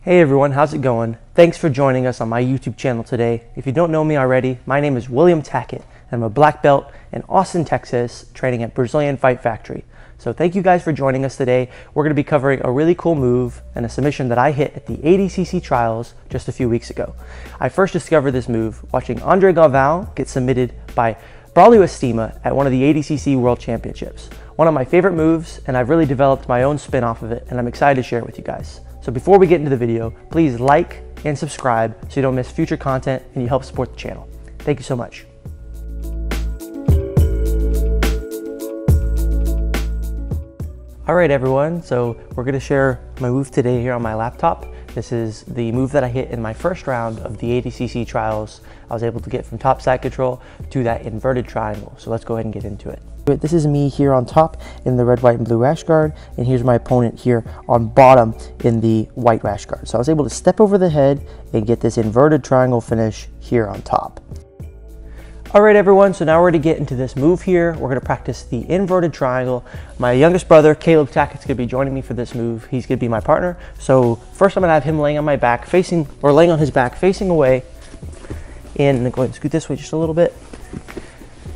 Hey everyone, how's it going? Thanks for joining us on my YouTube channel today. If you don't know me already, my name is William Tackett. I'm a black belt in Austin, Texas, training at Brazilian Fight Factory. So thank you guys for joining us today. We're going to be covering a really cool move and a submission that I hit at the ADCC Trials just a few weeks ago. I first discovered this move watching Andre Galvão get submitted by Braulio Estima at one of the ADCC World Championships. One of my favorite moves, and I've really developed my own spin off of it, and I'm excited to share it with you guys. So before we get into the video, please like and subscribe so you don't miss future content and you help support the channel. Thank you so much. All right, everyone, so we're gonna share my move today here on my laptop. This is the move that I hit in my first round of the ADCC Trials. I was able to get from top side control to that inverted triangle. So let's go ahead and get into it. This is me here on top in the red, white, and blue rash guard, and here's my opponent here on bottom in the white rash guard. So I was able to step over the head and get this inverted triangle finish here on top. All right, everyone, so now we're going to get into this move here. We're going to practice the inverted triangle. My youngest brother, Caleb Tackett's going to be joining me for this move. He's going to be my partner. So first I'm going to have him laying on my back, laying on his back, facing away, and go ahead and scoot this way just a little bit,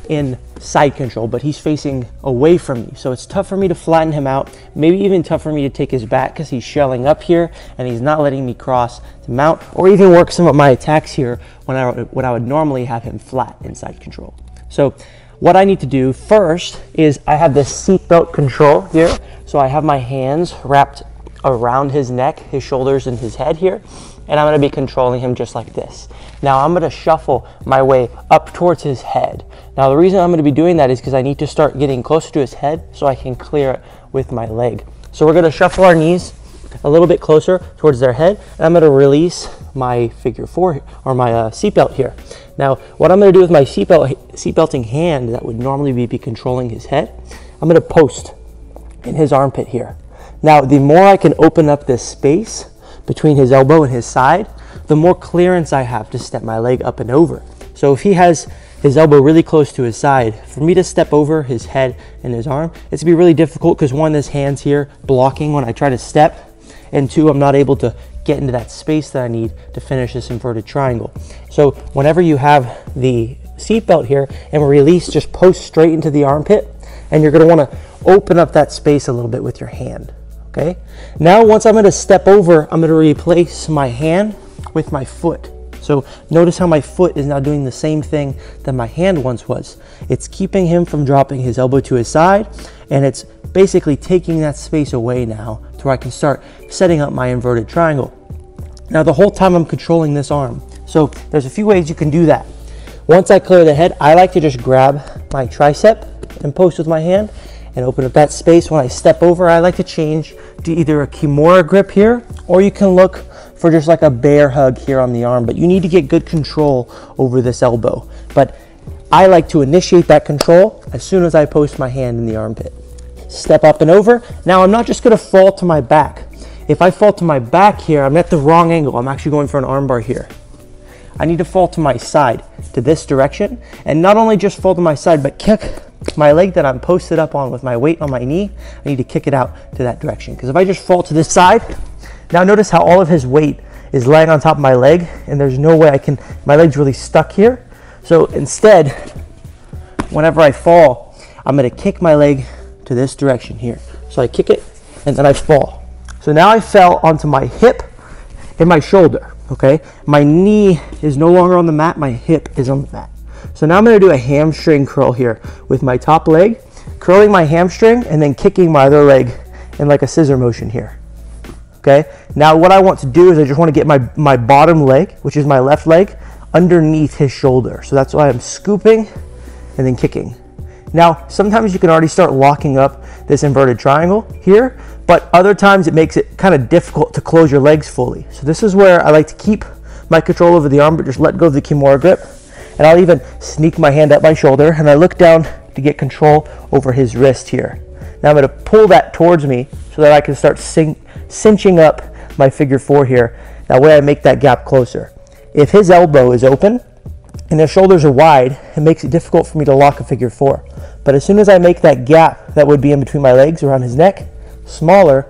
in side control, but he's facing away from me. So it's tough for me to flatten him out, maybe even tough for me to take his back because he's shelling up here and he's not letting me cross to mount or even work some of my attacks here when I would normally have him flat in side control. So what I need to do first is I have this seatbelt control here. So I have my hands wrapped around his neck, his shoulders, and his head here, and I'm going to be controlling him just like this. Now I'm going to shuffle my way up towards his head. Now the reason I'm going to be doing that is because I need to start getting closer to his head so I can clear it with my leg. So we're going to shuffle our knees a little bit closer towards their head, and I'm going to release my figure four or my seatbelt here. Now what I'm going to do with my seatbelting hand that would normally be controlling his head, I'm going to post in his armpit here. Now the more I can open up this space between his elbow and his side, the more clearance I have to step my leg up and over. So if he has his elbow really close to his side, for me to step over his head and his arm, it's gonna be really difficult because one, this hand's here blocking when I try to step, and two, I'm not able to get into that space that I need to finish this inverted triangle. So whenever you have the seatbelt here and release, just post straight into the armpit, and you're gonna wanna open up that space a little bit with your hand. Okay. Now once I'm going to step over, I'm going to replace my hand with my foot. So notice how my foot is now doing the same thing that my hand once was. It's keeping him from dropping his elbow to his side, and it's basically taking that space away now to where I can start setting up my inverted triangle. Now the whole time I'm controlling this arm. So there's a few ways you can do that. Once I clear the head, I like to just grab my tricep and post with my hand and open up that space. When I step over, I like to change to either a Kimura grip here, or you can look for just like a bear hug here on the arm, but you need to get good control over this elbow. But I like to initiate that control as soon as I post my hand in the armpit. Step up and over. Now I'm not just gonna fall to my back. If I fall to my back here, I'm at the wrong angle. I'm actually going for an arm bar here. I need to fall to my side, to this direction, and not only just fall to my side, but kick my leg that I'm posted up on with my weight on my knee. I need to kick it out to that direction, because if I just fall to this side, now notice how all of his weight is laying on top of my leg, and there's no way my leg's really stuck here. So instead, whenever I fall, I'm going to kick my leg to this direction here. So I kick it and then I fall. So now I fell onto my hip and my shoulder. Okay, my knee is no longer on the mat, my hip is on the mat. So now I'm going to do a hamstring curl here with my top leg, curling my hamstring and then kicking my other leg in like a scissor motion here. Okay, now what I want to do is I just want to get my bottom leg, which is my left leg, underneath his shoulder. So that's why I'm scooping and then kicking. Now sometimes you can already start locking up this inverted triangle here, but other times it makes it kind of difficult to close your legs fully. So this is where I like to keep my control over the arm, but just let go of the Kimura grip. And I'll even sneak my hand up my shoulder and I look down to get control over his wrist here. Now I'm going to pull that towards me so that I can start cinching up my figure four here. That way I make that gap closer. If his elbow is open and his shoulders are wide, it makes it difficult for me to lock a figure four. But as soon as I make that gap that would be in between my legs around his neck smaller,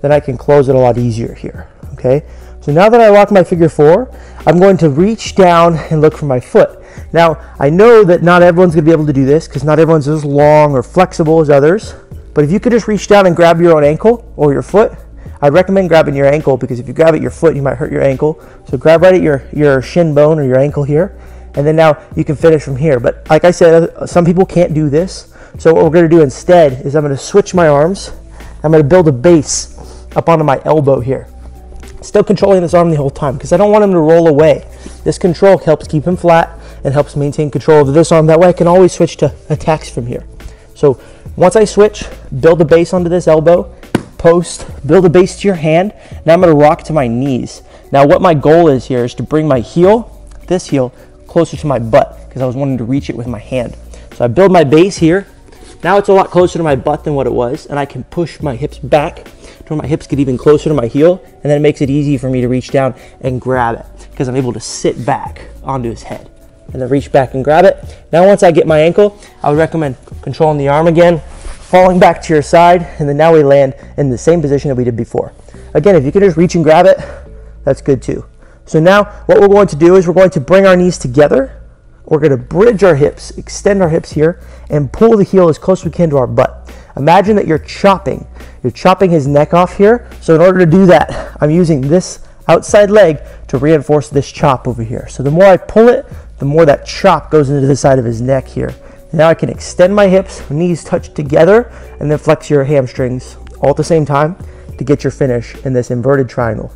then I can close it a lot easier here. Okay, So now that I lock my figure 4, I'm going to reach down and look for my foot. Now, I know that not everyone's going to be able to do this because not everyone's as long or flexible as others. But if you could just reach down and grab your own ankle or your foot, I'd recommend grabbing your ankle, because if you grab at your foot, you might hurt your ankle. So grab right at your shin bone or your ankle here. And then now you can finish from here. But like I said, some people can't do this. So what we're going to do instead is I'm going to switch my arms. I'm going to build a base up onto my elbow here. Still controlling this arm the whole time because I don't want him to roll away. This control helps keep him flat and helps maintain control of this arm. That way I can always switch to attacks from here. So once I switch, build a base onto this elbow, post, build a base to your hand. Now I'm going to rock to my knees. Now what my goal is here is to bring my heel, this heel, closer to my butt because I was wanting to reach it with my hand. So I build my base here. Now it's a lot closer to my butt than what it was, and I can push my hips back to where my hips get even closer to my heel, and then it makes it easy for me to reach down and grab it because I'm able to sit back onto his head and then reach back and grab it. Now once I get my ankle, I would recommend controlling the arm again, falling back to your side, and then now we land in the same position that we did before. Again, if you can just reach and grab it, that's good too. So now what we're going to do is we're going to bring our knees together. We're going to bridge our hips, extend our hips here, and pull the heel as close as we can to our butt. Imagine that you're chopping his neck off here. So in order to do that, I'm using this outside leg to reinforce this chop over here. So the more I pull it, the more that chop goes into the side of his neck here. Now I can extend my hips, knees touch together, and then flex your hamstrings all at the same time to get your finish in this inverted triangle.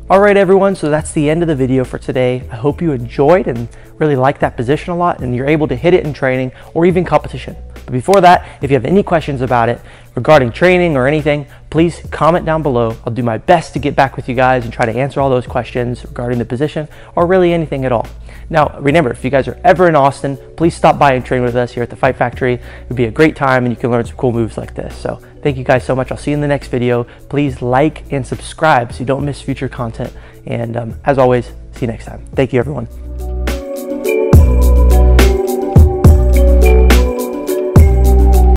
All right, everyone, so that's the end of the video for today. I hope you enjoyed and really liked that position a lot and you're able to hit it in training or even competition. But before that, if you have any questions about it regarding training or anything, please comment down below. I'll do my best to get back with you guys and try to answer all those questions regarding the position or really anything at all. Now, remember, if you guys are ever in Austin, please stop by and train with us here at the Fight Factory. It would be a great time and you can learn some cool moves like this. So thank you guys so much. I'll see you in the next video. Please like and subscribe so you don't miss future content. And as always, see you next time. Thank you, everyone.